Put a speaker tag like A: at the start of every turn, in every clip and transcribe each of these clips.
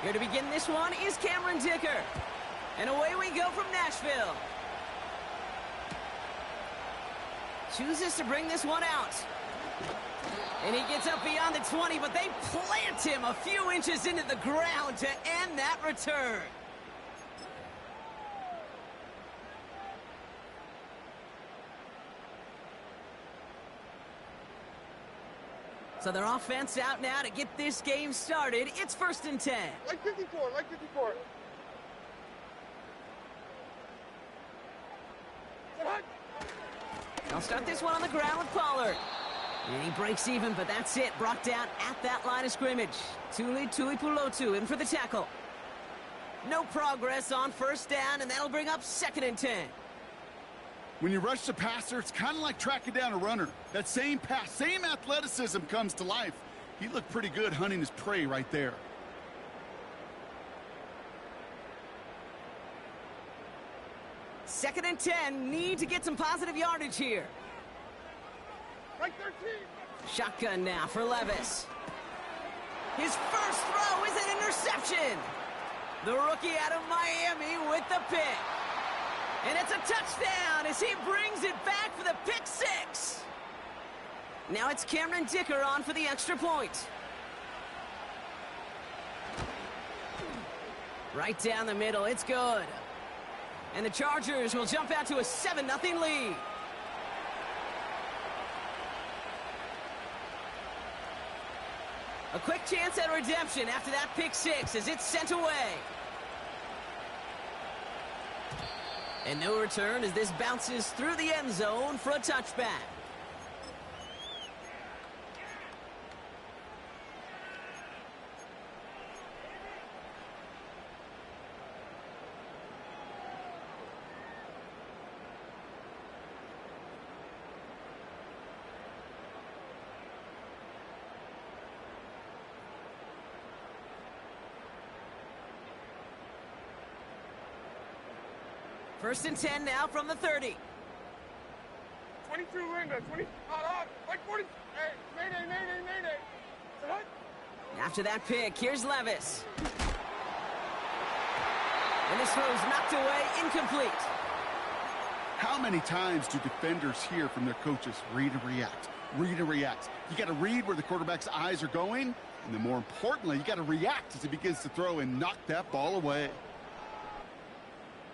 A: Here to begin this one is Cameron Dicker. And away we go from Nashville. Chooses to bring this one out. And he gets up beyond the 20, but they plant him a few inches into the ground to end that return. So their offense out now to get this game started. It's 1st and 10.
B: Like 54, like 54.
A: They'll start this one on the ground with Pollard. And he breaks even, but that's it. Brought down at that line of scrimmage. Tuli Tuipulotu in for the tackle. No progress on 1st down, and that'll bring up 2nd and 10.
C: When you rush the passer, it's kind of like tracking down a runner. That same pass, same athleticism comes to life. He looked pretty good hunting his prey right there.
A: Second and 10, need to get some positive yardage here.
B: Like 13.
A: Shotgun now for Levis. His first throw is an interception. The rookie out of Miami with the pick. And it's a touchdown as he brings it back for the pick 6. Now it's Cameron Dicker on for the extra point. Right down the middle, it's good. And the Chargers will jump out to a 7-0 lead. A quick chance at redemption after that pick 6 as it's sent away. And no return as this bounces through the end zone for a touchback. First and 10 now from the 30.
B: 22 Linda, 20, like 40. Hey, mayday.
A: After that pick, here's Levis. And this throw's knocked away, incomplete.
C: How many times do defenders hear from their coaches, read and react, read and react? You got to read where the quarterback's eyes are going, and then more importantly, you got to react as he begins to throw and knock that ball away.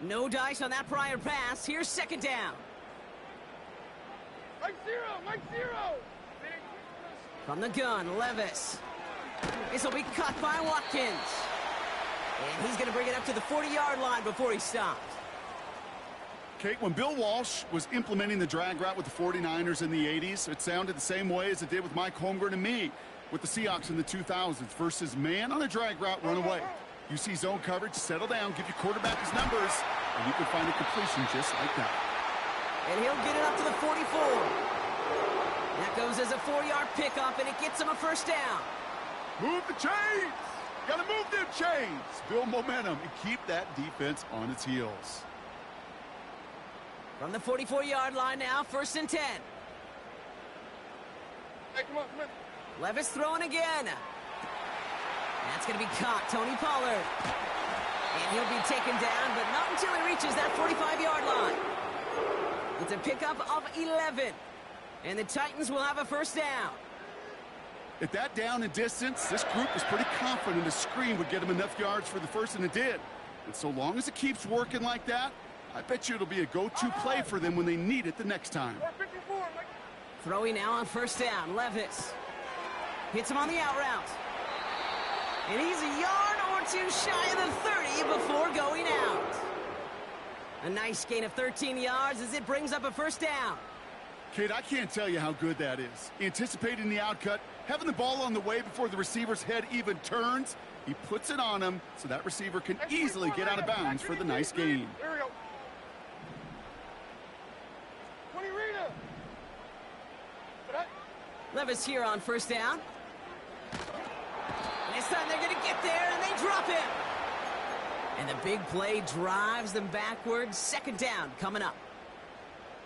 A: No dice on that prior pass. Here's 2nd down.
B: Mike zero.
A: From the gun, Levis. This will be caught by Watkins. And he's going to bring it up to the 40-yard line before he stops.
C: Kate, when Bill Walsh was implementing the drag route with the 49ers in the 80s, it sounded the same way as it did with Mike Holmgren and me with the Seahawks in the 2000s versus man on a drag route, run away. You see zone coverage, settle down, give your quarterback his numbers, and you can find a completion just like that.
A: And he'll get it up to the 44. That goes as a 4-yard pickup, and it gets him a 1st down.
C: Move the chains! Gotta move them chains! Build momentum and keep that defense on its heels.
A: From the 44-yard line now, 1st and 10.
B: Hey, come on.
A: Levis throwing again. That's going to be caught, Tony Pollard. And he'll be taken down, but not until he reaches that 45-yard line. It's a pickup of 11. And the Titans will have a 1st down.
C: At that down and distance, this group was pretty confident a screen would get them enough yards for the 1st, and it did. And so long as it keeps working like that, I bet you it'll be a go-to play for them when they need it the next time.
B: 54, Mike.
A: Throwing now on 1st down, Levis. Hits him on the out route. And he's a yard or two shy of the 30 before going out. A nice gain of 13 yards as it brings up a 1st down.
C: Kate, I can't tell you how good that is. Anticipating the outcut, having the ball on the way before the receiver's head even turns, he puts it on him so that receiver can easily get out of bounds for the nice gain.
B: There we go. 20 Rita.
A: Levis here on 1st down. And this time they're going to get there, and they drop him. And the big play drives them backwards. 2nd down coming up.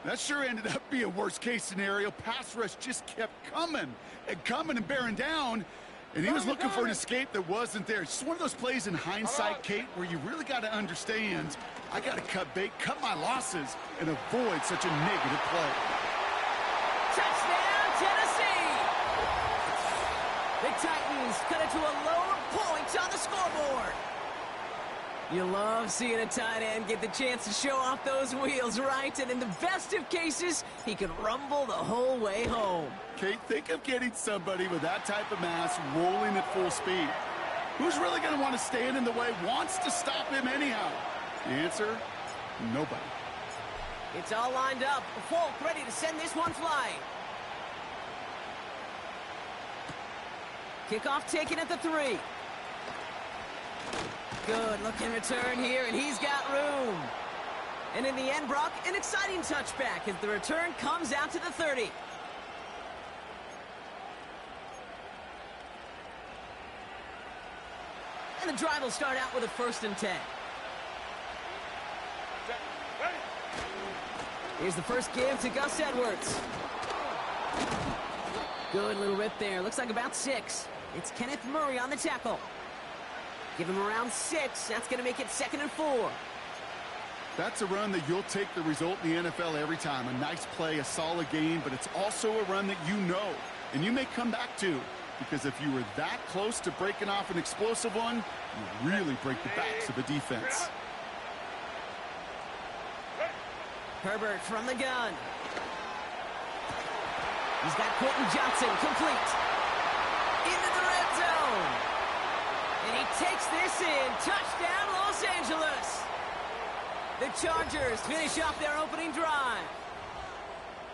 C: That sure ended up being a worst-case scenario. Pass rush just kept coming and bearing down. And he was looking for an escape that wasn't there. It's just one of those plays in hindsight, Kate, where you really got to understand, I got to cut bait, cut my losses, and avoid such a negative play.
A: Touchdown, Tennessee! The Titans cut it to a lower point on the scoreboard. You love seeing a tight end get the chance to show off those wheels, right? And in the best of cases, he can rumble the whole way home.
C: Kate, think of getting somebody with that type of mass rolling at full speed. Who's really going to want to stand in the way, wants to stop him anyhow? The answer, nobody.
A: It's all lined up. Folk ready to send this one flying. Kickoff taken at the 3. Good looking return here, and he's got room. And in the end, Brock, an exciting touchback as the return comes out to the 30. And the drive will start out with a 1st and 10. Here's the first give to Gus Edwards. Good little rip there. Looks like about 6. It's Kenneth Murray on the tackle. Give him around 6. That's going to make it 2nd and 4.
C: That's a run that you'll take the result in the NFL every time. A nice play, a solid game, but it's also a run that you know, and you may come back to, because if you were that close to breaking off an explosive one, you really break the backs of a defense.
A: Herbert from the gun. He's got Quentin Johnson complete. Into the red zone. And he takes this in. Touchdown, Los Angeles. The Chargers finish off their opening drive.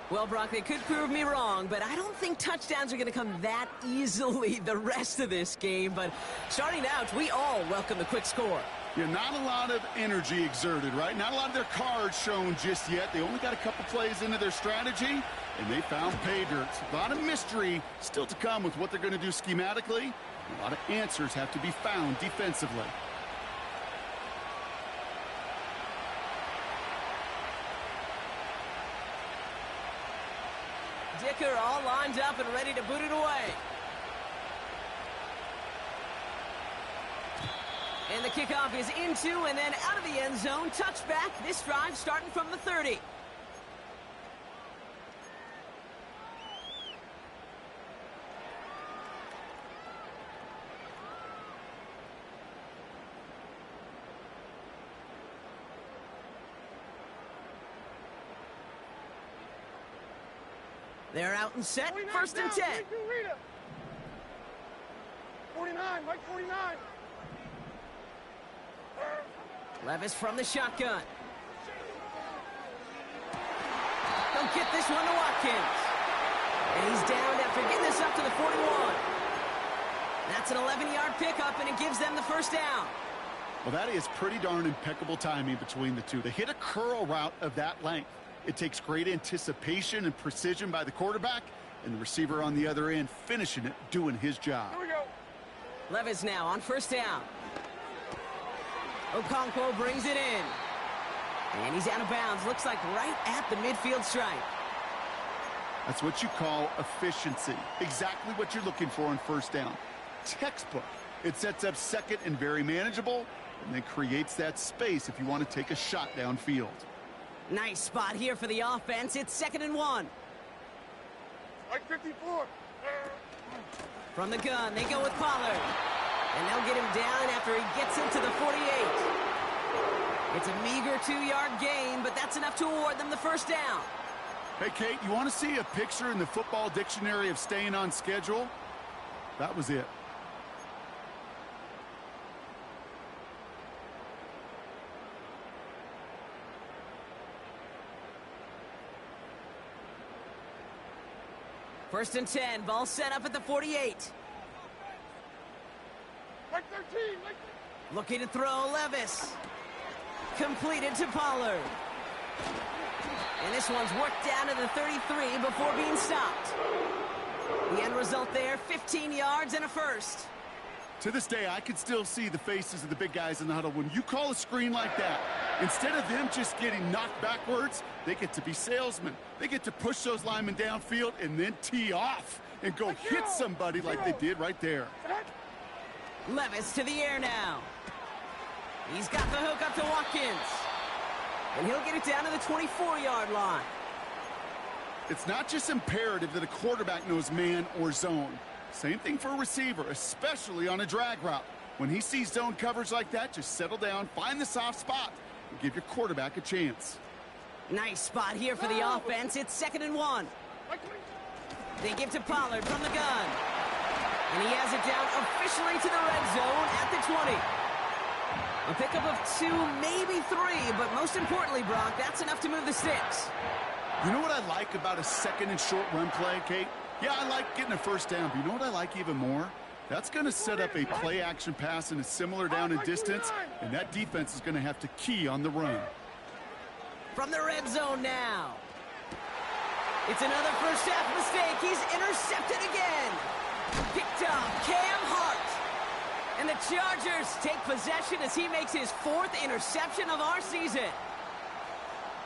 A: Well, Brock, they could prove me wrong, but I don't think touchdowns are going to come that easily the rest of this game. But starting out, we all welcome the quick score.
C: Yeah, not a lot of energy exerted, right? Not a lot of their cards shown just yet. They only got a couple plays into their strategy, and they found pay dirt. A lot of mystery still to come with what they're going to do schematically. A lot of answers have to be found defensively.
A: Dicker all lined up and ready to boot it away. And the kickoff is into and then out of the end zone. Touchback. This drive starting from the 30. They're out and set. 1st and 10.
B: 49, Mike 49.
A: Levis from the shotgun. They'll get this one to Watkins. And he's down after getting this up to the 41. That's an 11-yard pickup, and it gives them the 1st down.
C: Well, that is pretty darn impeccable timing between the two. They hit a curl route of that length. It takes great anticipation and precision by the quarterback, and the receiver on the other end finishing it, doing his job.
B: Here we go.
A: Levis now on 1st down. Okonkwo brings it in. And he's out of bounds. Looks like right at the midfield stripe.
C: That's what you call efficiency. Exactly what you're looking for on 1st down. Textbook. It sets up 2nd and very manageable, and then creates that space if you want to take a shot downfield.
A: Nice spot here for the offense. It's 2nd and 1.
B: Mike 54.
A: From the gun, they go with Pollard. And they'll get him down after he gets into the 48. It's a meager 2-yard gain, but that's enough to award them the 1st down.
C: Hey, Kate, you want to see a picture in the football dictionary of staying on schedule? That was it.
A: First and 10, ball set up at the 48.
B: Mike 13. Mike...
A: Looking to throw, Levis. Completed to Pollard. And this one's worked down to the 33 before being stopped. The end result there, 15 yards and a 1st.
C: To this day, I can still see the faces of the big guys in the huddle. When you call a screen like that, instead of them just getting knocked backwards, they get to be salesmen. They get to push those linemen downfield and then tee off and go hit somebody like they did right there.
A: Levis to the air now. He's got the hook up to Watkins. And he'll get it down to the 24-yard line.
C: It's not just imperative that a quarterback knows man or zone. Same thing for a receiver, especially on a drag route. When he sees zone coverage like that, just settle down, find the soft spot, and give your quarterback a chance.
A: Nice spot here for the offense. It's 2nd and 1. They give to Pollard from the gun. And he has it down officially to the red zone at the 20. A pickup of 2, maybe 3, but most importantly, Brock, that's enough to move the sticks.
C: You know what I like about a 2nd and short run play, Kate? Yeah, I like getting a first down, but you know what I like even more? That's going to set up a play-action pass in a similar down and distance, and that defense is going to have to key on the run.
A: From the red zone now. It's another first half mistake. He's intercepted again. Picked up Cam Hart. And the Chargers take possession as he makes his 4th interception of our season.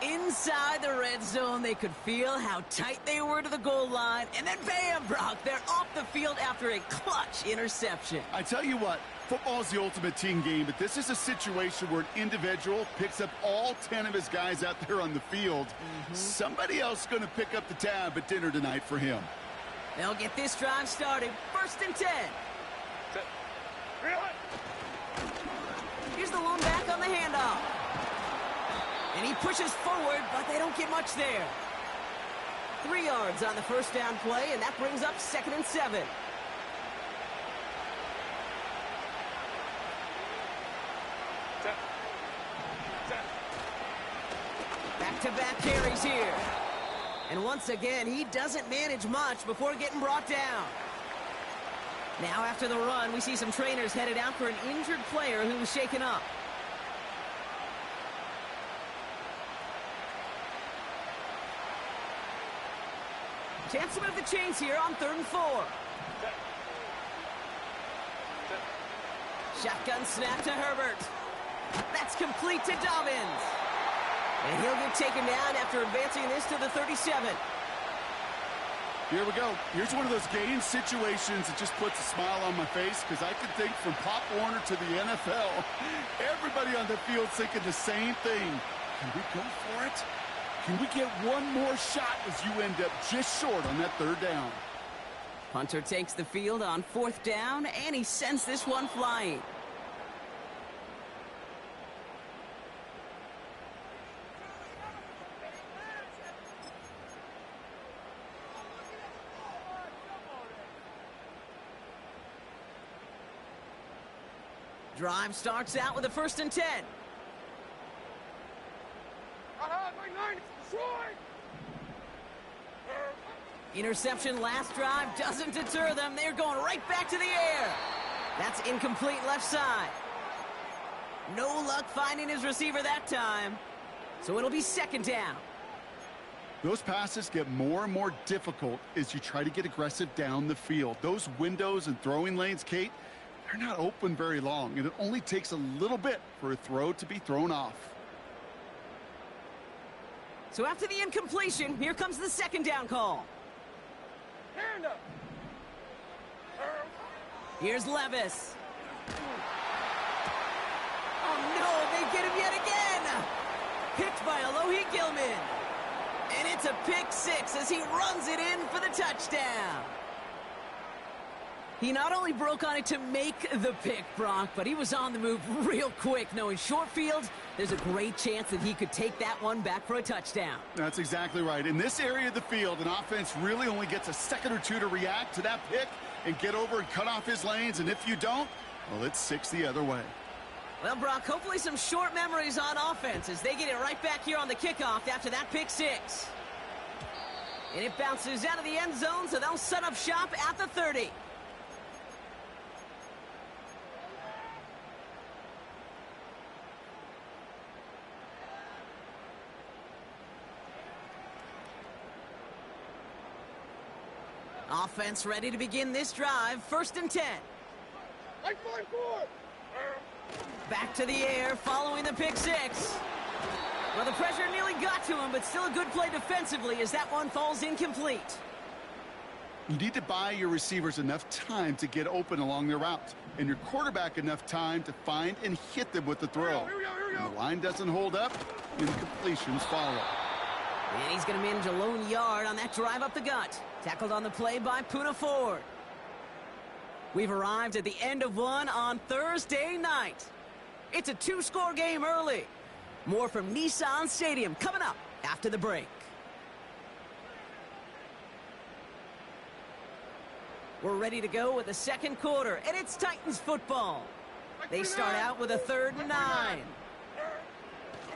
A: Inside the red zone, they could feel how tight they were to the goal line. And then bam, Brock, they're off the field after a clutch interception.
C: I tell you what, football is the ultimate team game, but this is a situation where an individual picks up all 10 of his guys out there on the field. Somebody else is going to pick up the tab at dinner tonight for him.
A: They'll get this drive started. 1st and 10. Here's the lone back on the handoff. And he pushes forward, but they don't get much there. 3 yards on the first down play, and that brings up 2nd and 7. Back-to-back carries here. And once again, he doesn't manage much before getting brought down. Now after the run, we see some trainers headed out for an injured player who was shaken up. Chance to move the chains here on 3rd and 4. Shotgun snap to Herbert. That's complete to Dobbins. And he'll get taken down after advancing this to the 37.
C: Here we go. Here's one of those game situations that just puts a smile on my face because I can think from Pop Warner to the NFL, everybody on the field thinking the same thing. Can we go for it? Can we get one more shot as you end up just short on that 3rd down?
A: Hunter takes the field on 4th down, and he sends this one flying. Drive starts out with a 1st and 10. Interception last drive doesn't deter them. They're going right back to the air. That's incomplete left side. No luck finding his receiver that time. So it'll be 2nd down.
C: Those passes get more and more difficult as you try to get aggressive down the field. Those windows and throwing lanes, Kate, they're not open very long, and it only takes a little bit for a throw to be thrown off.
A: So after the incompletion, here comes the 2nd down call.
B: Hand up.
A: Here's Levis. Oh no, they get him yet again. Picked by Alohi Gilman. And it's a pick 6 as he runs it in for the touchdown. He not only broke on it to make the pick, Brock, but he was on the move real quick, knowing short field, there's a great chance that he could take that one back for a touchdown.
C: That's exactly right. In this area of the field, an offense really only gets a second or two to react to that pick and get over and cut off his lanes, and if you don't, well, it's 6 the other way.
A: Well, Brock, hopefully some short memories on offense as they get it right back here on the kickoff after that pick 6. And it bounces out of the end zone, so they'll set up shop at the 30. Offense ready to begin this drive. 1st and 10.
B: Like 5-4.
A: Back to the air following the pick six. Well, the pressure nearly got to him, but still a good play defensively as that one falls incomplete.
C: You need to buy your receivers enough time to get open along their routes, and your quarterback enough time to find and hit them with the throw.
B: Here we go.
C: When the line doesn't hold up, incompletions follow.
A: And he's going to manage a lone yard on that drive up the gut. Tackled on the play by Puna Ford. We've arrived at the end of one on Thursday night. It's a two-score game early. More from Nissan Stadium coming up after the break. We're ready to go with the second quarter, and it's Titans football. They start out with a 3rd and 9.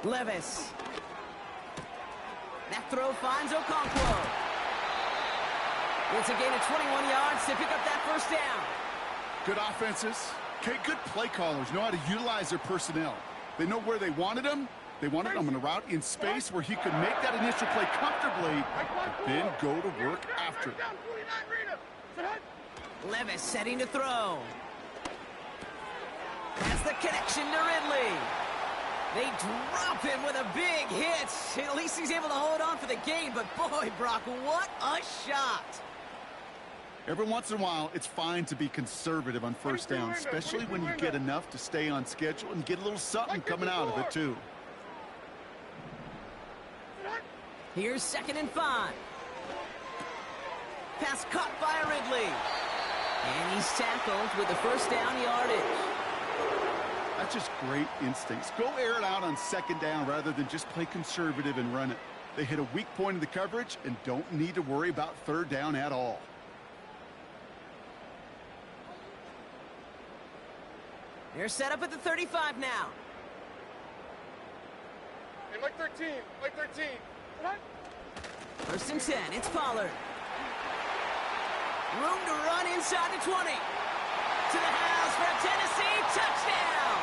A: Levis. That throw finds Okonkwo. It's a gain of 21 yards to pick up that first down.
C: Good offenses. Okay, good play callers know how to utilize their personnel. They know where they wanted him. They wanted him on a route in space where he could make that initial play comfortably, but then go to work after.
A: Levis setting to throw. Has the connection to Ridley. They drop him with a big hit. At least he's able to hold on for the game, but boy, Brock, what a shot.
C: Every once in a while, it's fine to be conservative on first down, especially when you get enough to stay on schedule and get a little something coming out of it, too.
A: Here's 2nd and 5. Pass caught by Ridley. And he's tackled with the first down yardage.
C: That's just great instincts. Go air it out on 2nd down rather than just play conservative and run it. They hit a weak point in the coverage and don't need to worry about 3rd down at all.
A: They're set up at the 35 now.
B: Hey, Mike 13. Mike 13.
A: 1st and 10. It's Pollard. Room to run inside the 20. To the house for a Tennessee touchdown.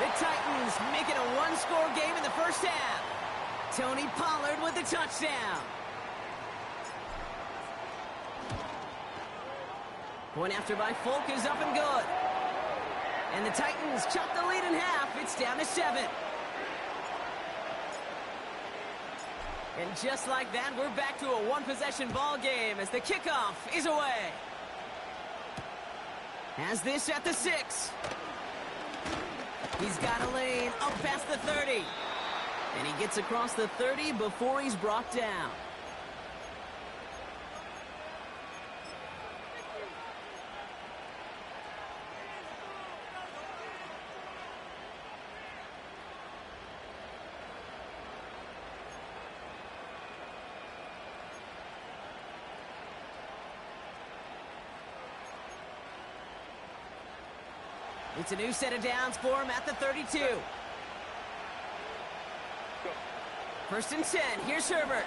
A: The Titans make it a one-score game in the first half. Tony Pollard with the touchdown. Point after by Folk is up and good. And the Titans chop the lead in half. It's down to 7. And just like that, we're back to a one-possession ball game as the kickoff is away. Has this at the 6. He's got a lane up past the 30. And he gets across the 30 before he's brought down. It's a new set of downs for him at the 32. 1st and 10. Here's Herbert.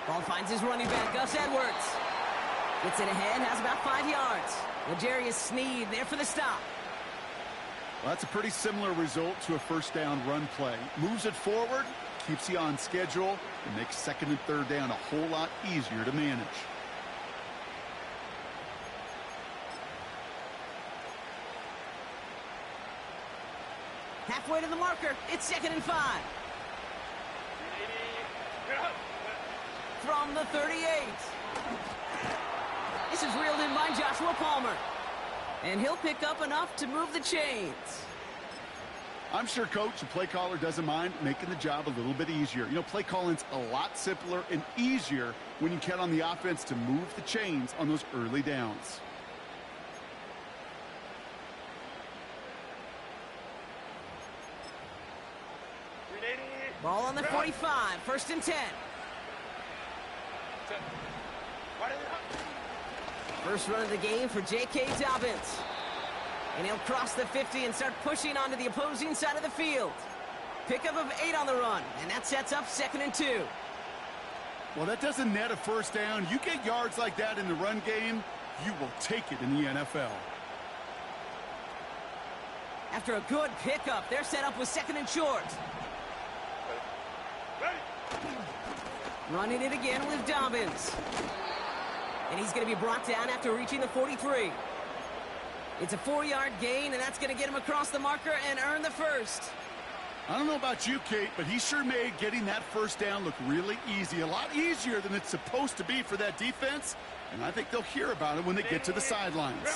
A: Ball finds his running back, Gus Edwards. Gets it ahead, has about 5 yards. L'Jarius Sneed there for the stop.
C: Well, that's a pretty similar result to a first down run play. Moves it forward, keeps you on schedule, and makes 2nd and 3rd down a whole lot easier to manage.
A: Halfway to the marker, it's 2nd and 5. From the 38. This is reeled in by Joshua Palmer. And he'll pick up enough to move the chains.
C: I'm sure coach and play caller doesn't mind making the job a little bit easier. You know, play calling's a lot simpler and easier when you count on the offense to move the chains on those early downs.
A: Ball on the 45, 1st and 10. First run of the game for J.K. Dobbins. And he'll cross the 50 and start pushing onto the opposing side of the field. Pickup of 8 on the run, and that sets up 2nd and 2.
C: Well, that doesn't net a first down. You get yards like that in the run game, you will take it in the NFL.
A: After a good pickup, they're set up with 2nd and short. Running it again with Dobbins. And he's going to be brought down after reaching the 43. It's a 4-yard gain, and that's going to get him across the marker and earn the first.
C: I don't know about you, Kate, but he sure made getting that first down look really easy. A lot easier than it's supposed to be for that defense. And I think they'll hear about it when they get to the sidelines.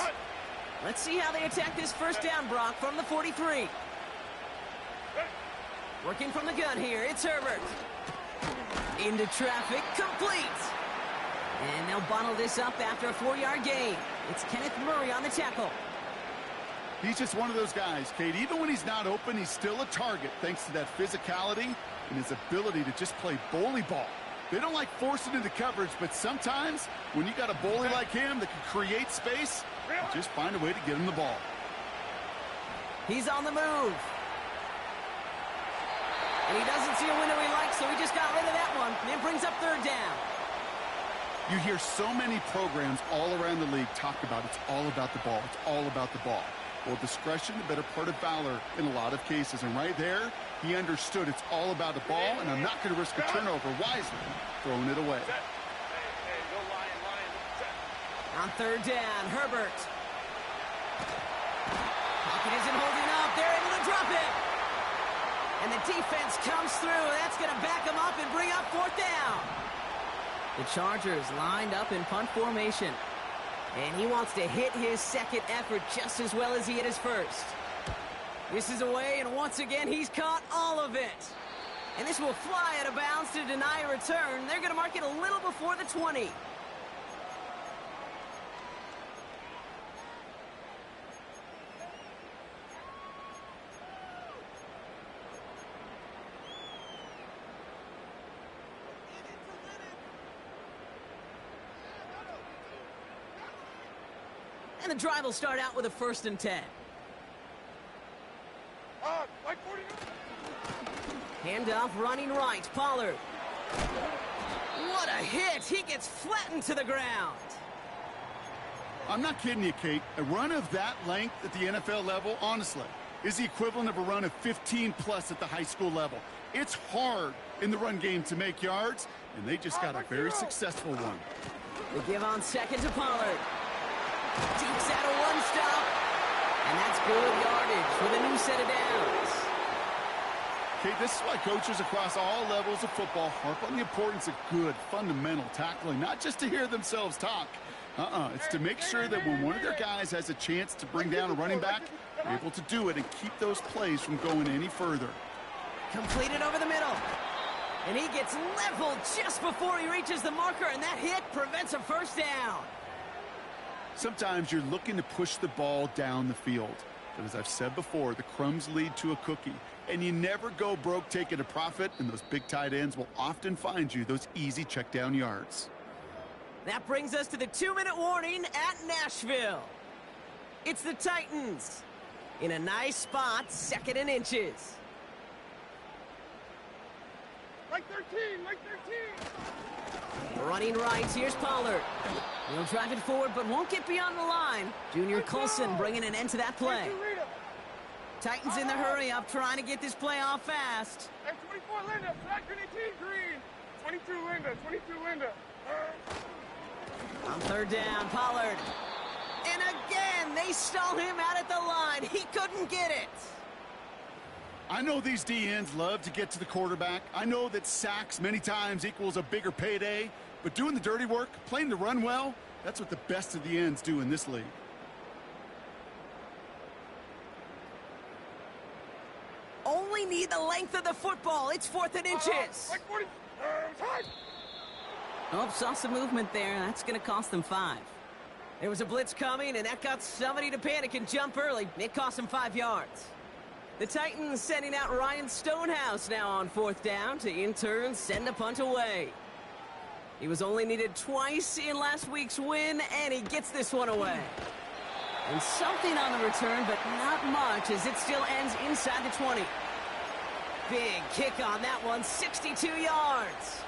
A: Let's see how they attack this first down, Brock, from the 43. Working from the gun here, it's Herbert. Into traffic, complete. And they'll bottle this up after a 4-yard gain. It's Kenneth Murray on the tackle.
C: He's just one of those guys, Kate. Even when he's not open, he's still a target thanks to that physicality and his ability to just play bully ball. They don't like forcing into coverage, but sometimes when you got a bully like him that can create space, you just find a way to get him the ball.
A: He's on the move. And he doesn't see a window he likes, so he just got rid of that one. And brings up third down.
C: You hear so many programs all around the league talk about it's all about the ball. It's all about the ball. Well, discretion, the better part of valor in a lot of cases. And right there, he understood it's all about the ball, and I'm not going to risk a turnover wisely, throwing it away.
A: On third down, Herbert. Pocket isn't holding up. They're able to drop it. And the defense comes through. That's going to back them up and bring up fourth down. The Chargers lined up in punt formation. And he wants to hit his second effort just as well as he hit his first. This is away, and once again, he's caught all of it. And this will fly out of bounds to deny a return. They're going to mark it a little before the 20. And the drive will start out with a 1st and 10. Handoff running right, Pollard. What a hit! He gets flattened to the ground.
C: I'm not kidding you, Kate. A run of that length at the NFL level, honestly, is the equivalent of a run of 15-plus at the high school level. It's hard in the run game to make yards, and they just got a very successful one.
A: They give on second to Pollard. Deeps out of one stop. And that's good yardage with a new set of downs.
C: Okay, this is why coaches across all levels of football harp on the importance of good, fundamental tackling, not just to hear themselves talk. It's to make sure that when one of their guys has a chance to bring down a running back, they're able to do it and keep those plays from going any further.
A: Completed over the middle. And he gets leveled just before he reaches the marker, and that hit prevents a first down.
C: Sometimes you're looking to push the ball down the field. But as I've said before, the crumbs lead to a cookie. And you never go broke taking a profit, and those big tight ends will often find you those easy check down yards.
A: That brings us to the 2-minute warning at Nashville. It's the Titans. In a nice spot, 2nd and inches.
B: Like 13, like 13.
A: Running right, here's Pollard. He'll drive it forward, but won't get beyond the line. Junior Colson bringing an end to that play. Titans in the hurry up, trying to get this play off fast.
B: And 24 Linda, flag 18 green. 22 Linda, 22 Linda.
A: On third down, Pollard. And again, they stall him out at the line. He couldn't get it.
C: I know these DNs love to get to the quarterback. I know that sacks many times equals a bigger payday. But doing the dirty work, playing the run well, that's what the best of the ends do in this league.
A: Only need the length of the football. It's 4th and inches.
B: Like 40.
A: Oh, saw some movement there. That's going to cost them 5. There was a blitz coming, and that got somebody to panic and jump early. It cost them 5 yards. The Titans sending out Ryan Stonehouse now on 4th down to, in turn, send a punt away. He was only needed twice in last week's win, and he gets this one away. And something on the return, but not much, as it still ends inside the 20. Big kick on that one, 62 yards.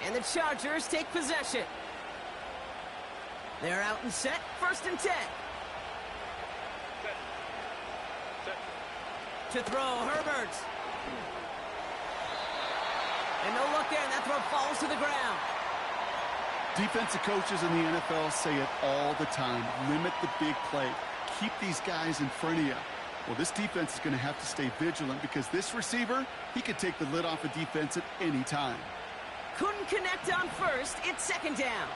A: And the Chargers take possession. They're out and set, 1st and 10. To throw, Herbert. And no look there, and that throw falls to the ground.
C: Defensive coaches in the NFL say it all the time. Limit the big play. Keep these guys in front of you. Well, this defense is going to have to stay vigilant because this receiver, he could take the lid off a defense at any time.
A: Couldn't connect on first. It's second down.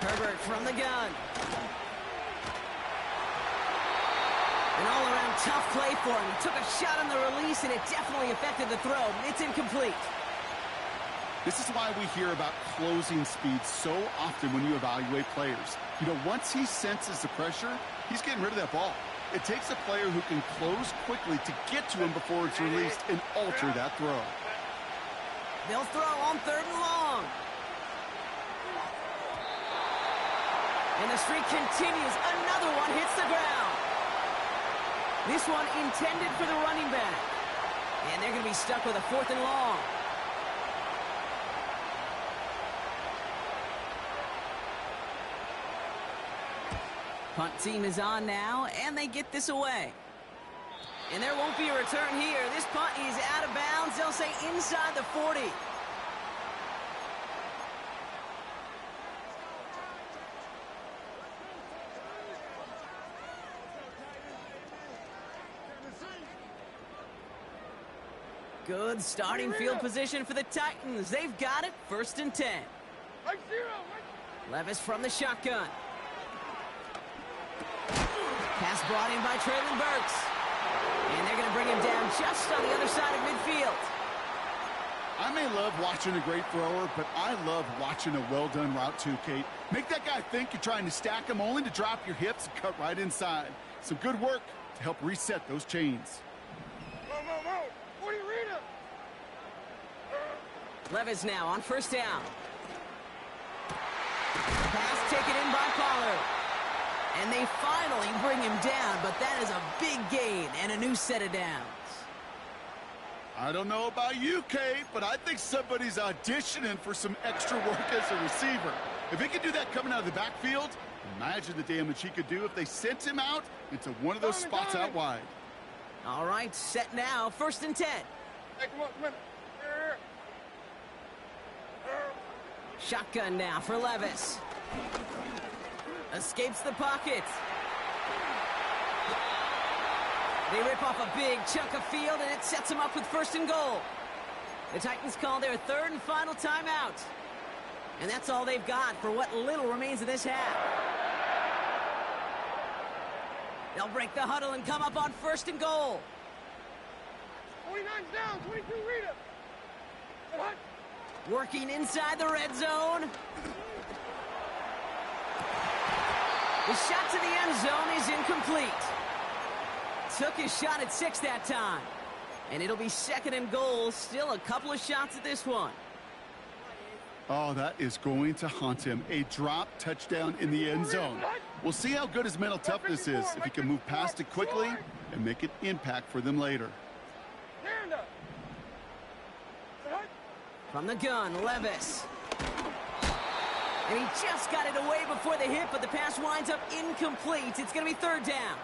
A: Herbert from the gun. An all-around tough play for him. He took a shot on the release, and it definitely affected the throw. It's incomplete.
C: This is why we hear about closing speed so often when you evaluate players. You know, once he senses the pressure, he's getting rid of that ball. It takes a player who can close quickly to get to him before it's released and alter that throw.
A: They'll throw on 3rd and long. And the streak continues. Another one hits the ground. This one intended for the running back. And they're going to be stuck with a 4th and long. Punt team is on now, and they get this away. And there won't be a return here. This punt is out of bounds. They'll say inside the 40. Good starting field position for the Titans. They've got it. 1st and 10. Levis from the shotgun. Pass brought in by Traylon Burks. And they're going to bring him down just on the other side of midfield.
C: I may love watching a great thrower, but I love watching a well-done route too, Kate. Make that guy think you're trying to stack him only to drop your hips and cut right inside. Some good work to help reset those chains.
A: Levis now on 1st down. Pass taken in by Pollard. And they finally bring him down, but that is a big gain and a new set of downs.
C: I don't know about you, Kate, but I think somebody's auditioning for some extra work as a receiver. If he could do that coming out of the backfield, imagine the damage he could do if they sent him out into one of those spots out wide.
A: All right, set now. 1st and 10.
B: Hey, come on.
A: Shotgun now for Levis. Escapes the pocket. They rip off a big chunk of field, and it sets them up with 1st and goal. The Titans call their 3rd and final timeout. And that's all they've got for what little remains of this half. They'll break the huddle and come up on 1st and goal.
B: 29's down, 22 Rita. What?
A: Working inside the red zone. The shot to the end zone is incomplete. Took his shot at 6 that time. And it'll be 2nd and goal. Still a couple of shots at this one.
C: Oh, that is going to haunt him. A drop touchdown in the end zone. We'll see how good his mental toughness is if he can move past it quickly and make an impact for them later.
A: From the gun, Levis. And he just got it away before the hit, but the pass winds up incomplete. It's going to be 3rd down.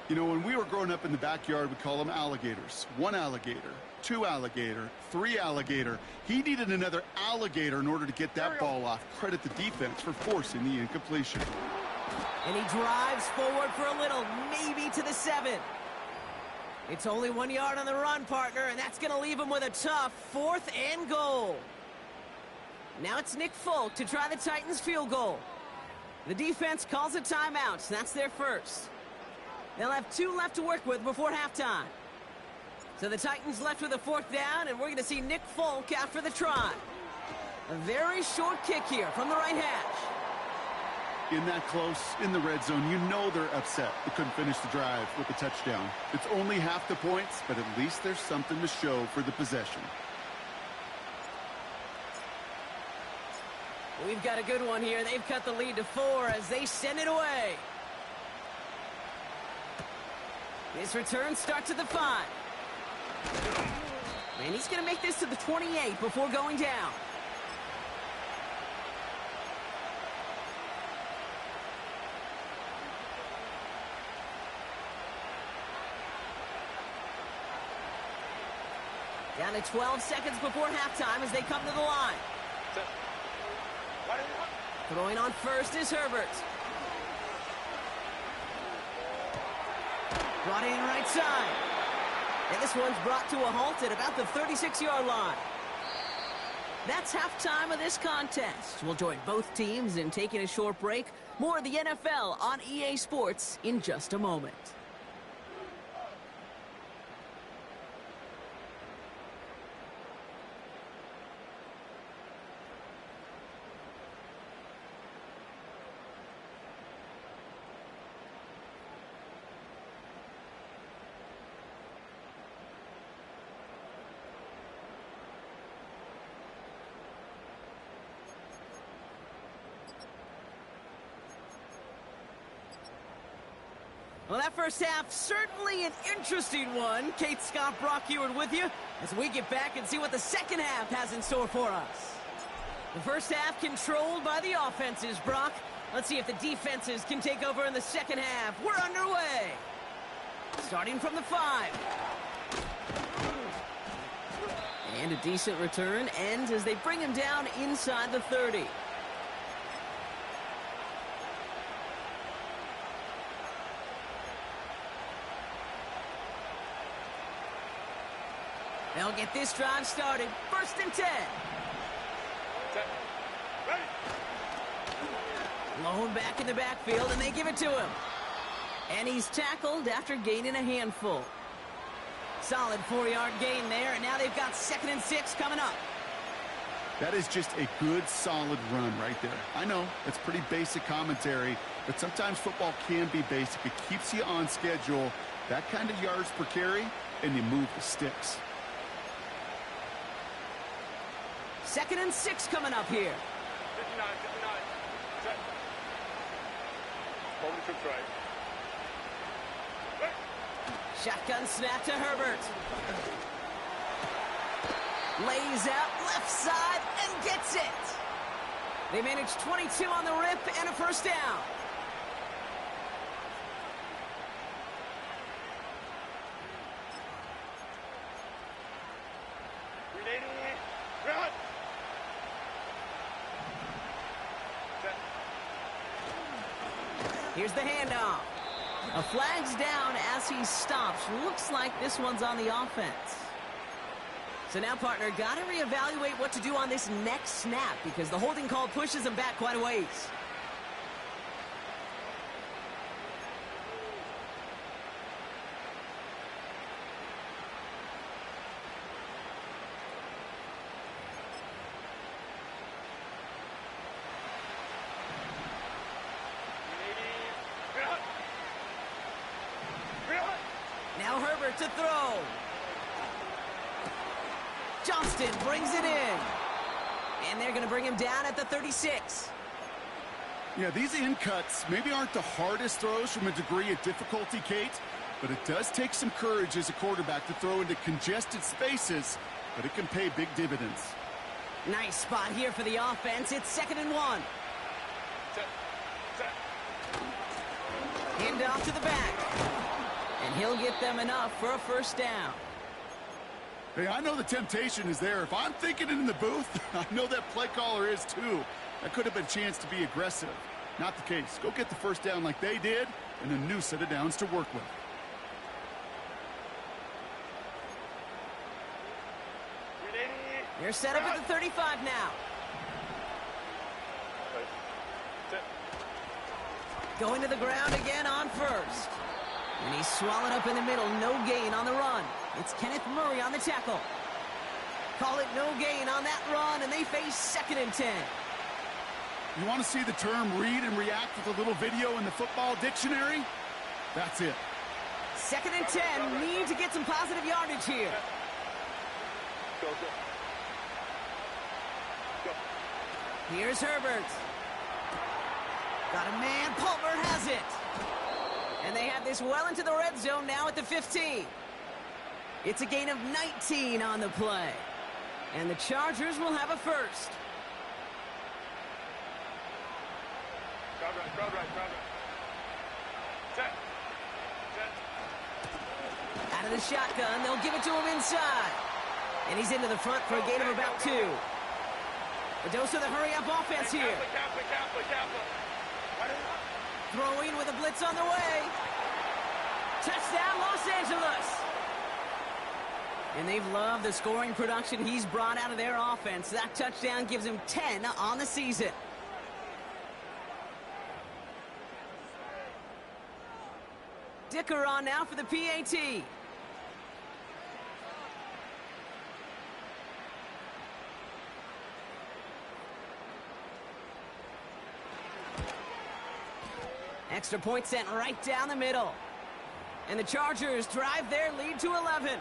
C: You know, when we were growing up in the backyard, we call them alligators. 1 alligator, 2 alligator, 3 alligator. He needed another alligator in order to get that ball off. Credit the defense for forcing the incompletion.
A: And he drives forward for a little, maybe to the 7. It's only 1 yard on the run, partner, and that's going to leave him with a tough 4th and goal. Now it's Nick Folk to try the Titans' field goal. The defense calls a timeout. That's their first. They'll have 2 left to work with before halftime. So the Titans left with a 4th down, and we're going to see Nick Folk after the try. A very short kick here from the right hash.
C: In that close, in the red zone, you know they're upset they couldn't finish the drive with a touchdown. It's only half the points, but at least there's something to show for the possession.
A: We've got a good one here. They've cut the lead to 4 as they send it away. This return starts at the 5. And he's going to make this to the 28 before going down. Down to 12 seconds before halftime as they come to the line. Throwing on first is Herbert. Brought in right side. And this one's brought to a halt at about the 36-yard line. That's halftime of this contest. We'll join both teams in taking a short break. More of the NFL on EA Sports in just a moment. Well, that first half, certainly an interesting one. Kate, Scott, Brock Ewart with you as we get back and see what the second half has in store for us. The first half controlled by the offenses, Brock. Let's see if the defenses can take over in the second half. We're underway. Starting from the 5. And a decent return ends as they bring him down inside the 30. They'll get this drive started. 1st and 10. Blown back in the backfield, and they give it to him. And he's tackled after gaining a handful. Solid 4-yard gain there, and now they've got 2nd and 6 coming up.
C: That is just a good, solid run right there. I know, it's pretty basic commentary, but sometimes football can be basic. It keeps you on schedule. That kind of yards per carry, and you move the sticks.
A: 2nd and 6 coming up here.
B: 59, 59. Set. Holding trips right.
A: Shotgun snap to Herbert. Lays out left side and gets it. They manage 22 on the rip and a first down. Here's the handoff. A flag's down as he stops. Looks like this one's on the offense. So now, partner, got to reevaluate what to do on this next snap because the holding call pushes him back quite a ways. Now Herbert to throw. Johnston brings it in. And they're going to bring him down at the 36.
C: Yeah, these in cuts maybe aren't the hardest throws from a degree of difficulty, Kate, but it does take some courage as a quarterback to throw into congested spaces, but it can pay big dividends.
A: Nice spot here for the offense. It's 2nd and 1. Hand off to the back. And he'll get them enough for a first down.
C: Hey, I know the temptation is there. If I'm thinking it in the booth, I know that play caller is too. That could have been a chance to be aggressive. Not the case. Go get the first down like they did, and a new set of downs to work with.
A: They're set up at the 35 now. Going to the ground again on first. And he's swallowed up in the middle. No gain on the run. It's Kenneth Murray on the tackle. Call it no gain on that run, and they face 2nd and 10.
C: You want to see the term read and react with a little video in the football dictionary? That's it.
A: 2nd and 10. Need to get some positive yardage here.
B: Go.
A: Here's Herbert. Got a man. Palmer has it. And they have this well into the red zone now at the 15. It's a gain of 19 on the play. And the Chargers will have a first.
B: Crowd right. Set.
A: Out of the shotgun, they'll give it to him inside. And he's into the front for a gain of about 2. A dose of the hurry-up offense here. Throwing with a blitz on the way. Touchdown, Los Angeles. And they've loved the scoring production he's brought out of their offense. That touchdown gives him 10 on the season. Dicker on now for the PAT. Extra point sent right down the middle. And the Chargers drive their lead to 11.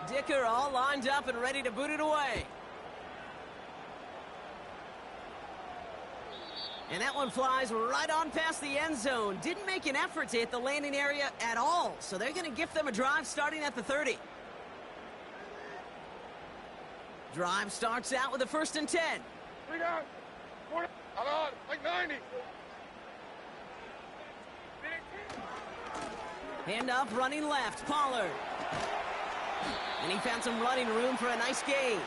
A: Dicker all lined up and ready to boot it away. And that one flies right on past the end zone. Didn't make an effort to hit the landing area at all. So they're going to gift them a drive starting at the 30. Drive starts out with a 1st and 10.
B: 3 down. 4 down. Like 90.
A: Hand up, running left, Pollard. And he found some running room for a nice gain.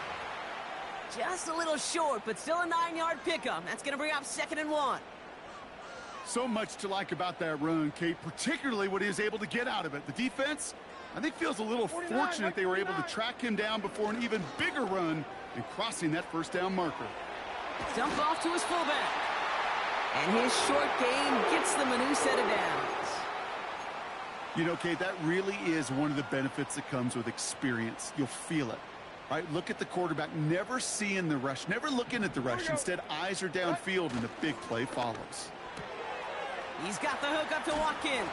A: Just a little short, but still a 9-yard pickup. That's going to bring up 2nd and 1.
C: So much to like about that run, Kate, particularly what he was able to get out of it. The defense, I think, feels a little fortunate they were able to track him down before an even bigger run and crossing that 1st down marker.
A: Dump off to his fullback. And his short gain gets them a new set of downs.
C: You know, Kate, that really is one of the benefits that comes with experience. You'll feel it. Right, look at the quarterback, never seeing the rush, never looking at the rush. Instead, eyes are downfield, and the big play follows.
A: He's got the hook up to Watkins.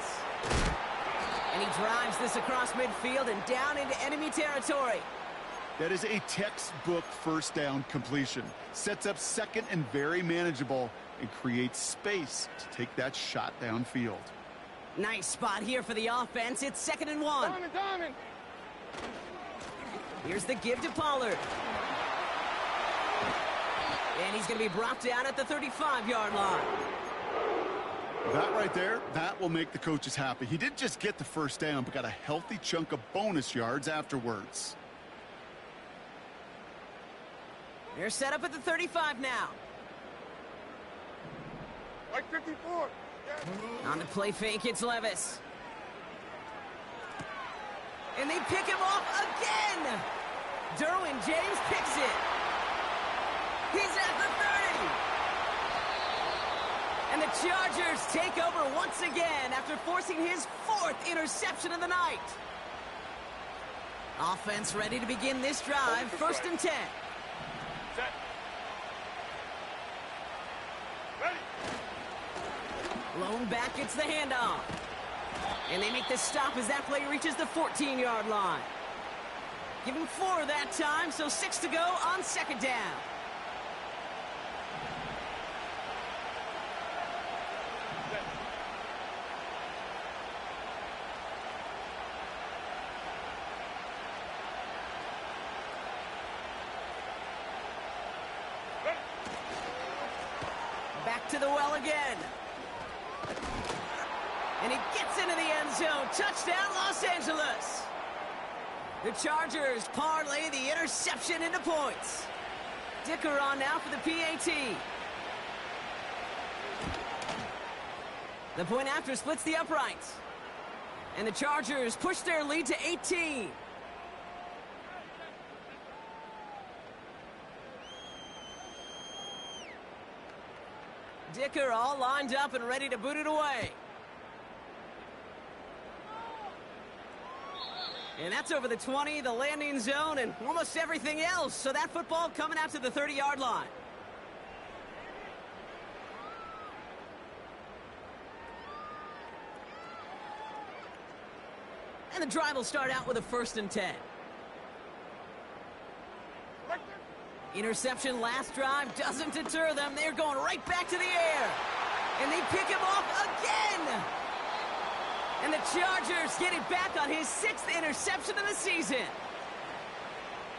A: And he drives this across midfield and down into enemy territory.
C: That is a textbook 1st down completion. Sets up 2nd and very manageable and creates space to take that shot downfield.
A: Nice spot here for the offense. It's 2nd and 1.
B: Diamond.
A: Here's the give to Pollard. And he's going to be brought down at the 35-yard line.
C: That right there, that will make the coaches happy. He didn't just get the 1st down, but got a healthy chunk of bonus yards afterwards.
A: They're set up at the 35 now.
B: Like 54. Yeah.
A: On the play fake, it's Levis. And they pick him off again. Derwin James picks it. He's at the 30. And the Chargers take over once again after forcing his 4th interception of the night. Offense ready to begin this drive. 1st and 10.
B: Set. Ready.
A: Lone back gets the handoff. And they make the stop as that play reaches the 14-yard line. Give him 4 that time, so 6 to go on 2nd down. Back to the well again. And he gets into the end zone. Touchdown, Los Angeles. The Chargers parlay the interception into points. Dicker on now for the PAT. The point after splits the uprights. And the Chargers push their lead to 18. Dicker all lined up and ready to boot it away. And that's over the 20, the landing zone, and almost everything else. So that football coming out to the 30-yard line. And the drive will start out with a 1st and 10. Interception last drive doesn't deter them. They're going right back to the air. And they pick him off again. And the Chargers get it back on his 6th interception of the season.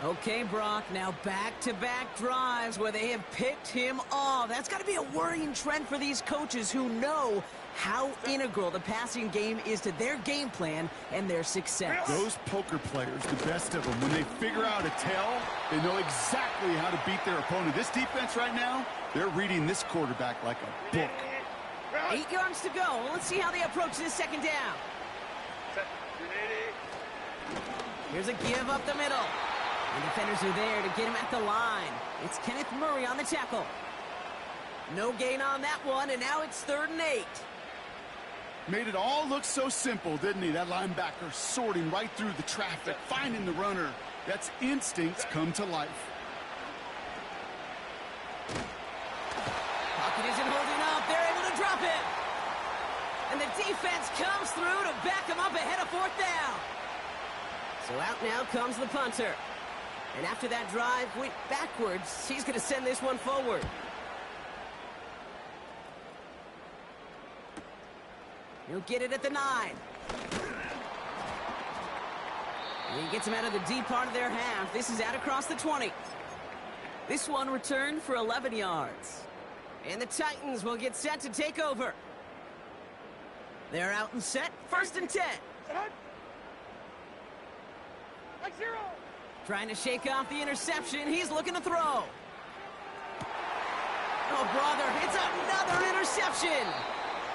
A: Okay, Brock, now back-to-back drives where they have picked him off. That's got to be a worrying trend for these coaches who know how integral the passing game is to their game plan and their success.
C: Those poker players, the best of them, when they figure out a tell, they know exactly how to beat their opponent. This defense right now, they're reading this quarterback like a book.
A: 8 yards to go. Let's see how they approach this second down. Here's a give up the middle. And defenders are there to get him at the line. It's Kenneth Murray on the tackle. No gain on that one, and now it's 3rd and 8.
C: Made it all look so simple, didn't he? That linebacker sorting right through the traffic, finding the runner. That's instincts come to life.
A: Pocket isn't holding up. They're able to drop it. And the defense comes through to back him up ahead of 4th down. So out now comes the punter. And after that drive went backwards, he's going to send this one forward. He'll get it at the 9. And he gets him out of the deep part of their half. This is out across the 20. This one returned for 11 yards. And the Titans will get set to take over. They're out and set. 1st and 10.
B: Like 0.
A: Trying to shake off the interception. He's looking to throw. Oh, brother, it's another interception.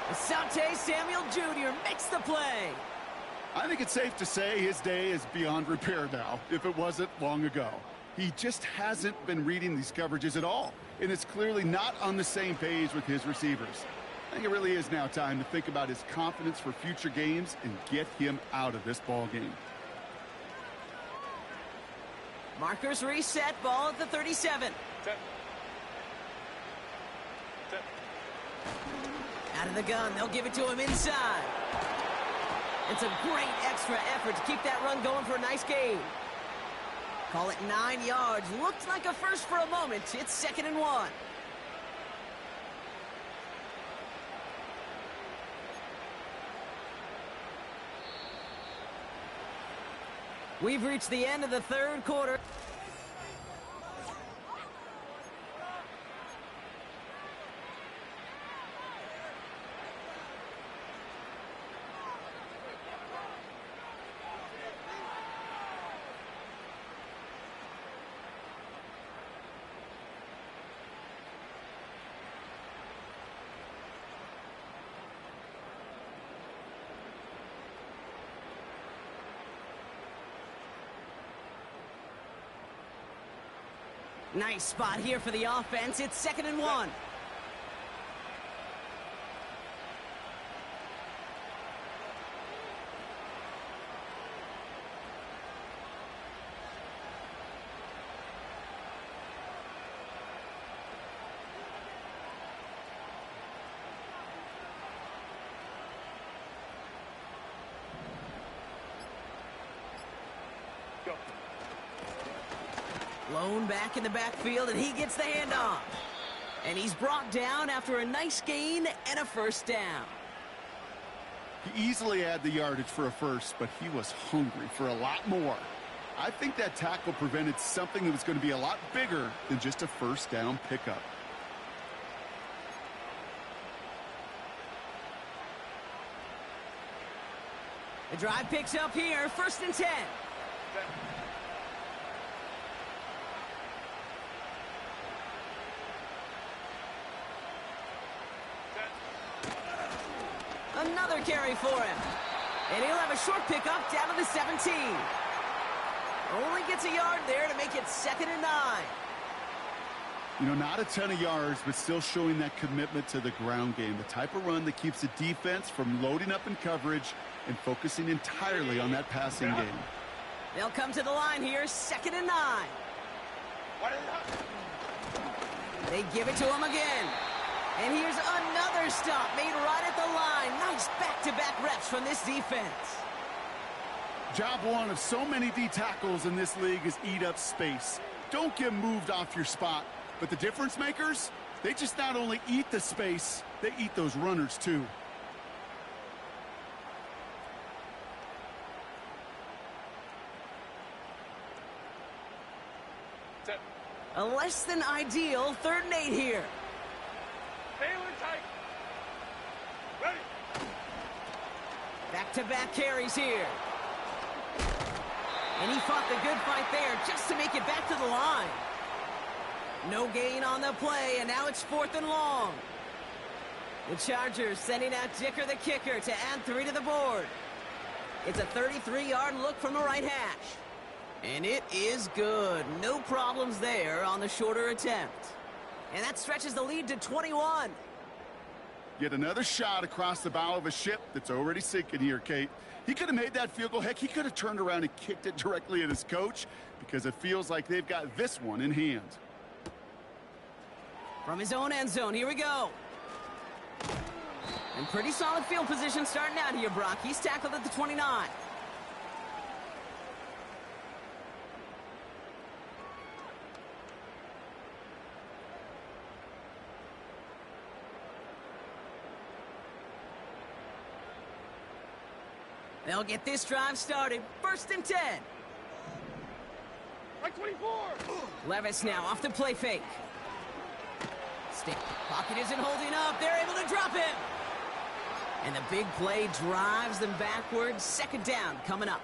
A: Asante Samuel Jr. makes the play.
C: I think it's safe to say his day is beyond repair now, if it wasn't long ago. He just hasn't been reading these coverages at all, and it's clearly not on the same page with his receivers. I think it really is now time to think about his confidence for future games and get him out of this ball game.
A: Markers reset, ball at the 37. Out of the gun, they'll give it to him inside. It's a great extra effort to keep that run going for a nice gain. Call it 9 yards. Looked like a first for a moment. It's 2nd and 1. We've reached the end of the 3rd quarter. Nice spot here for the offense. It's 2nd and 1. Lone back in the backfield, and he gets the handoff. And he's brought down after a nice gain and a 1st down.
C: He easily had the yardage for a first, but he was hungry for a lot more. I think that tackle prevented something that was going to be a lot bigger than just a 1st down pickup.
A: The drive picks up here, 1st and 10. Another carry for him. And he'll have a short pickup down to the 17. Only gets a yard there to make it 2nd and 9.
C: You know, not a ton of yards, but still showing that commitment to the ground game. The type of run that keeps the defense from loading up in coverage and focusing entirely on that passing game.
A: They'll come to the line here, 2nd and 9. They give it to him again. And here's another stop made right at the line. Nice back-to-back reps from this defense.
C: Job one of so many D tackles in this league is eat up space. Don't get moved off your spot. But the difference makers, They just not only eat the space, they eat those runners too.
B: Set.
A: A less than ideal 3rd and 8 here.
B: Taylor tight. Ready.
A: Back-to-back carries here. And he fought the good fight there just to make it back to the line. No gain on the play, and now it's 4th and long. The Chargers sending out Dicker the kicker to add 3 to the board. It's a 33-yard look from the right hash. And it is good. No problems there on the shorter attempt. And that stretches the lead to 21.
C: Yet another shot across the bow of a ship that's already sinking here, Kate. He could have made that field goal. Heck, he could have turned around and kicked it directly at his coach because it feels like they've got this one in hand.
A: From his own end zone, here we go. And pretty solid field position starting out here, Brock. He's tackled at the 29. They'll get this drive started. 1st and 10.
B: Right 24.
A: Levis now off the play fake. Pocket isn't holding up. They're able to drop him. And the big play drives them backwards. 2nd down coming up.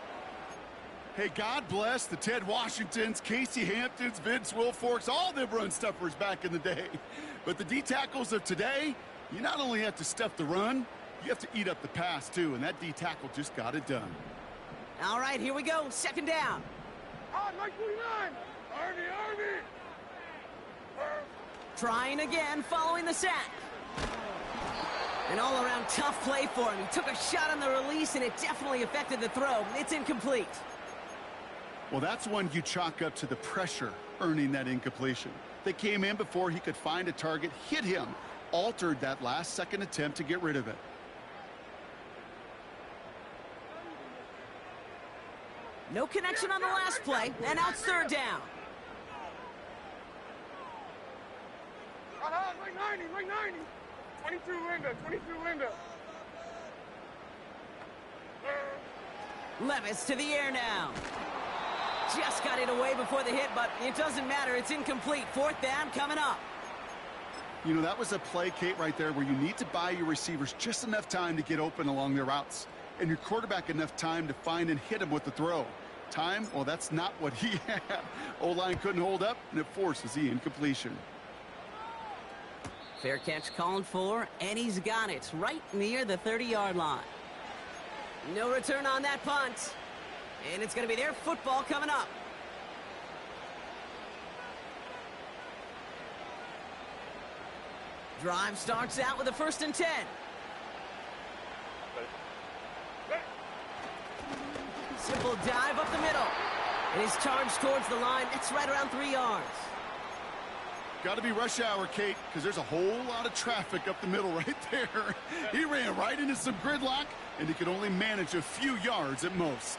C: Hey, God bless the Ted Washingtons, Casey Hamptons, Vince Wilforks, all them run stuffers back in the day. But the D-tackles of today, you not only have to stuff the run, you have to eat up the pass, too, and that D-tackle just got it done.
A: All right, here we go. 2nd down.
B: Hot, right 29. Army.
A: Trying again following the sack. An all-around tough play for him. He took a shot on the release, and it definitely affected the throw. It's incomplete.
C: Well, that's one you chalk up to the pressure earning that incompletion. They came in before he could find a target, hit him, altered that last-second attempt to get rid of it.
A: No connection on the last play, and now it's 3rd down.
B: Right 90. 22 Linda.
A: Levis to the air now. Just got it away before the hit, but it doesn't matter. It's incomplete. 4th down coming up.
C: You know, that was a play, Kate, right there where you need to buy your receivers just enough time to get open along their routes. And your quarterback enough time to find and hit him with the throw. Time, well, that's not what he had. O-line couldn't hold up, and it forces the incompletion.
A: Fair catch called for, and he's got it right near the 30-yard line. No return on that punt. And it's going to be their football coming up. Drive starts out with a 1st and 10. Simple dive up the middle. And he's charged towards the line. It's right around 3 yards.
C: Got to be rush hour, Kate, because there's a whole lot of traffic up the middle right there. He ran right into some gridlock, and he could only manage a few yards at most.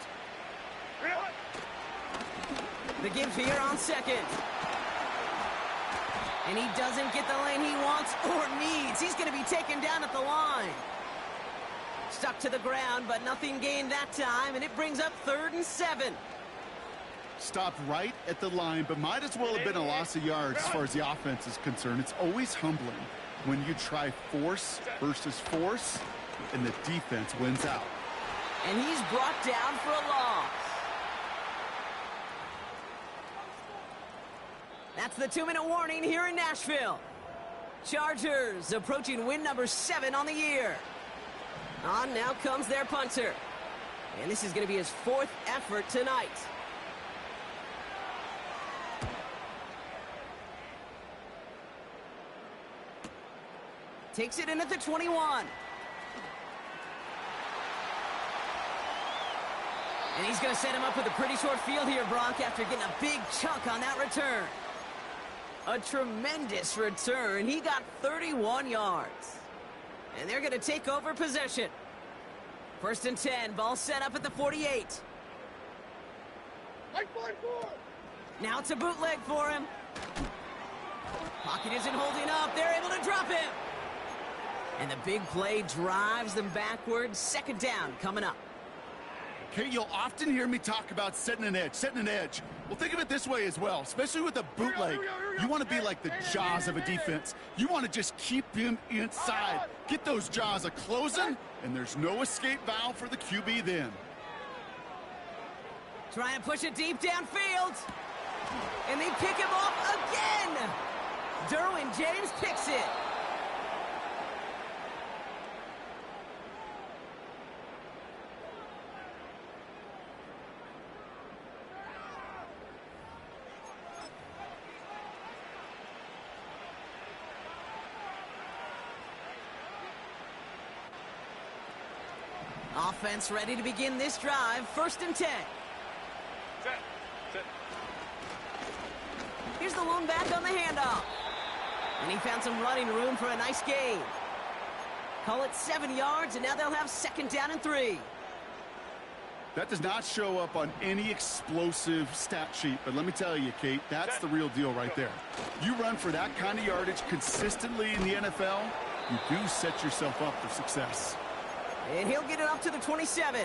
A: The give here on 2nd. And he doesn't get the lane he wants or needs. He's going to be taken down at the line. Stuck to the ground, but nothing gained that time, and it brings up 3rd and 7.
C: Stopped right at the line, but might as well have been a loss of yards as far as the offense is concerned. It's always humbling when you try force versus force, and the defense wins out.
A: And he's brought down for a loss. That's the 2-minute warning here in Nashville. Chargers approaching win number 7 on the year. On now comes their punter. And this is going to be his 4th effort tonight. Takes it in at the 21. And he's going to set him up with a pretty short field here, Brock, after getting a big chunk on that return. A tremendous return. He got 31 yards. And they're going to take over possession. 1st and 10. Ball set up at the 48. Now it's a bootleg for him. Pocket isn't holding up. They're able to drop him. And the big play drives them backwards. Second down coming up.
C: Okay, you'll often hear me talk about setting an edge. Well, think of it this way as well, especially with a bootleg. You want to be like the jaws of a defense. You want to just keep him inside. Get those jaws a-closing, and there's no escape valve for the QB then.
A: Trying to push it deep downfield. And they pick him off again. Derwin James picks it. Offense ready to begin this drive. 1st and 10.
B: Set.
A: Here's the lone back on the handoff. And he found some running room for a nice gain. Call it 7 yards, and now they'll have 2nd down and 3.
C: That does not show up on any explosive stat sheet, but let me tell you, Kate, that's the real deal right there. You run for that kind of yardage consistently in the NFL, you do set yourself up for success.
A: And he'll get it up to the 27.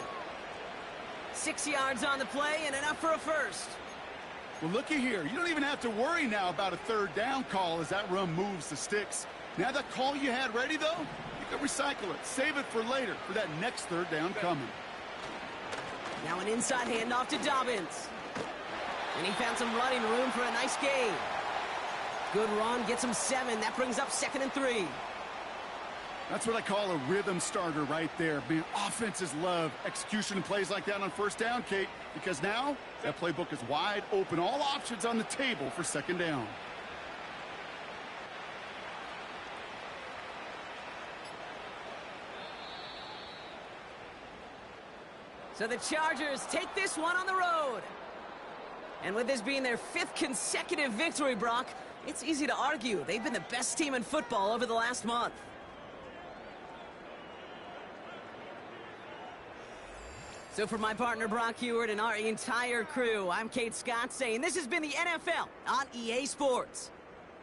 A: 6 yards on the play and enough for a first.
C: Well, looky here. You don't even have to worry now about a 3rd down call as that run moves the sticks. Now that call you had ready, though, you can recycle it. Save it for later for that next 3rd down coming.
A: Now an inside handoff to Dobbins. And he found some running room for a nice gain. Good run, gets him 7. That brings up 2nd and 3.
C: That's what I call a rhythm starter right there. Man, offenses love execution and plays like that on 1st down, Kate, because now that playbook is wide open. All options on the table for 2nd down.
A: So the Chargers take this one on the road. And with this being their 5th consecutive victory, Brock, it's easy to argue they've been the best team in football over the last month. So for my partner Brock Heward and our entire crew, I'm Kate Scott saying this has been the NFL on EA Sports.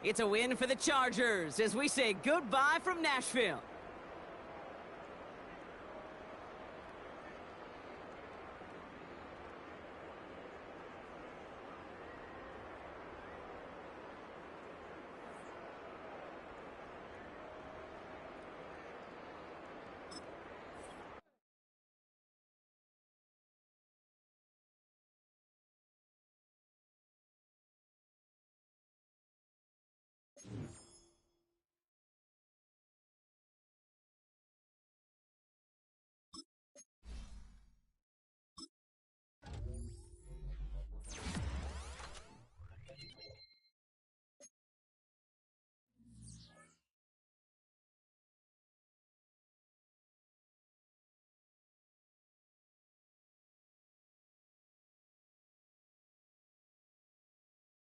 A: It's a win for the Chargers as we say goodbye from Nashville.